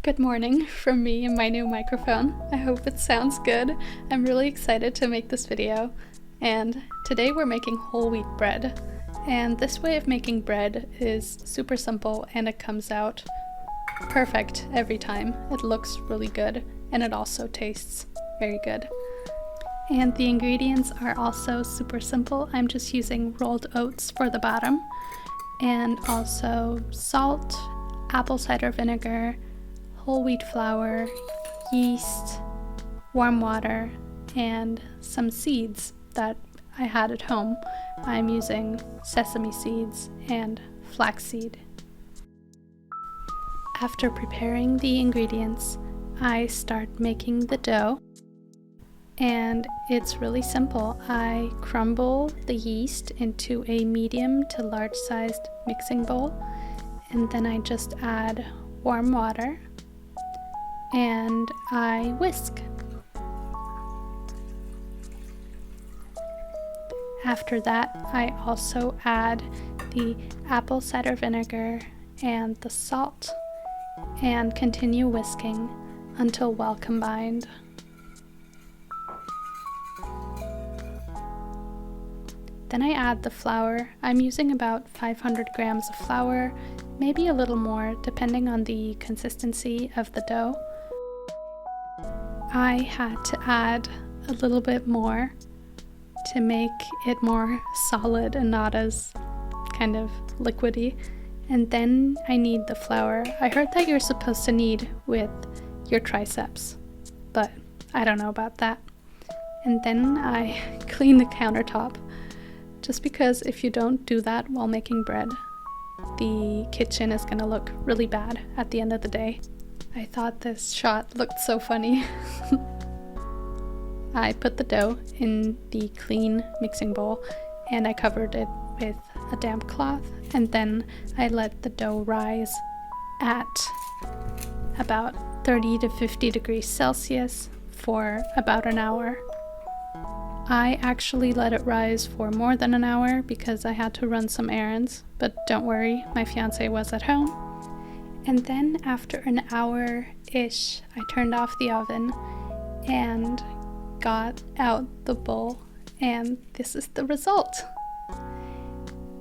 Good morning from me and my new microphone. I hope it sounds good. I'm really excited to make this video. And today we're making whole wheat bread. And this way of making bread is super simple and it comes out perfect every time. It looks really good and it also tastes very good. And the ingredients are also super simple. I'm just using rolled oats for the bottom and also salt, apple cider vinegar, whole wheat flour, yeast, warm water, and some seeds that I had at home. I'm using sesame seeds and flaxseed. After preparing the ingredients, I start making the dough. And it's really simple. I crumble the yeast into a medium to large sized mixing bowl, and then I just add warm water and I whisk. After that, I also add the apple cider vinegar and the salt and continue whisking until well combined. Then I add the flour. I'm using about 500 grams of flour, maybe a little more depending on the consistency of the dough. I had to add a little bit more to make it more solid and not as kind of liquidy. And then I knead the flour. I heard that you're supposed to knead with your triceps, but I don't know about that. And then I clean the countertop. Just because if you don't do that while making bread, the kitchen is gonna look really bad at the end of the day. I thought this shot looked so funny. I put the dough in the clean mixing bowl and I covered it with a damp cloth, and then I let the dough rise at about 30 to 50 degrees Celsius for about an hour. I actually let it rise for more than an hour because I had to run some errands, but don't worry, my fiance was at home. And then after an hour-ish, I turned off the oven and got out the bowl, and this is the result.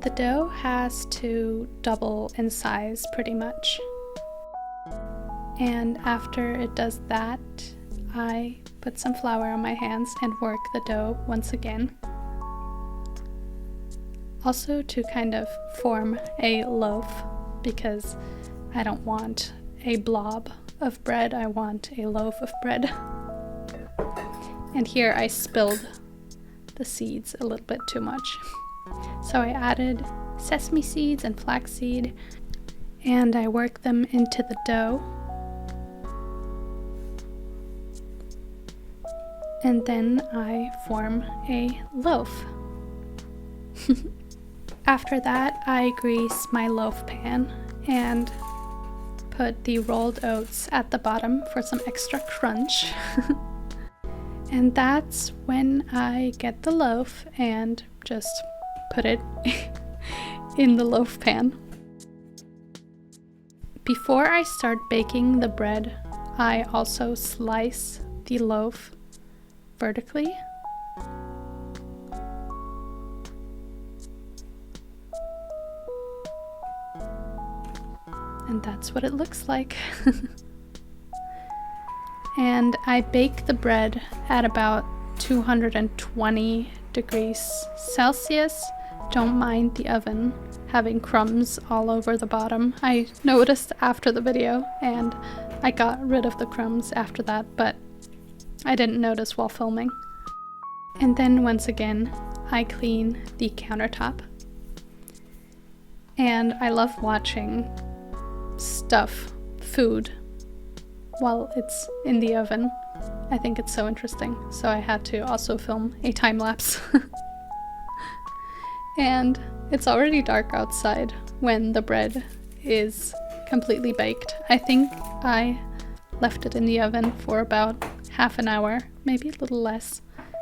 The dough has to double in size pretty much. And after it does that, I put some flour on my hands and work the dough once again. Also to kind of form a loaf, because I don't want a blob of bread, I want a loaf of bread. And here I spilled the seeds a little bit too much. So I added sesame seeds and flaxseed and I work them into the dough. And then I form a loaf. After that, I grease my loaf pan and put the rolled oats at the bottom for some extra crunch. And that's when I get the loaf and just put it in the loaf pan. Before I start baking the bread, I also slice the loaf vertically. And that's what it looks like. And I bake the bread at about 220 degrees Celsius. Don't mind the oven having crumbs all over the bottom. I noticed after the video and I got rid of the crumbs after that, but I didn't notice while filming. And then once again, I clean the countertop. And I love watching food, while it's in the oven. I think it's so interesting, so I had to also film a time lapse. And it's already dark outside when the bread is completely baked. I think I left it in the oven for about half an hour, maybe a little less,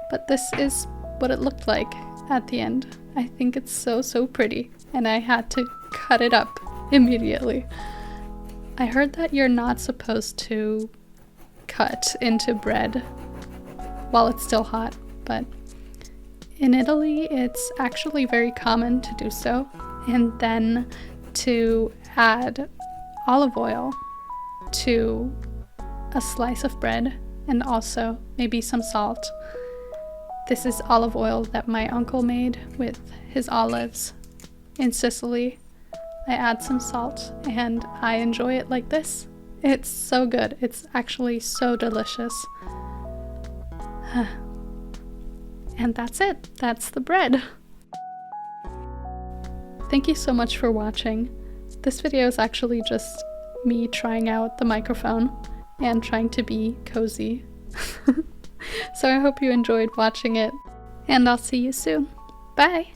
but this is what it looked like at the end. I think it's so pretty, and I had to cut it up immediately. I heard that you're not supposed to cut into bread while it's still hot, but in Italy it's actually very common to do so, and then to add olive oil to a slice of bread and also maybe some salt. This is olive oil that my uncle made with his olives in Sicily. I add some salt and I enjoy it like this. It's so good. It's actually so delicious. And that's it. That's the bread. Thank you so much for watching. This video is actually just me trying out the microphone and trying to be cozy. So I hope you enjoyed watching it, and I'll see you soon. Bye!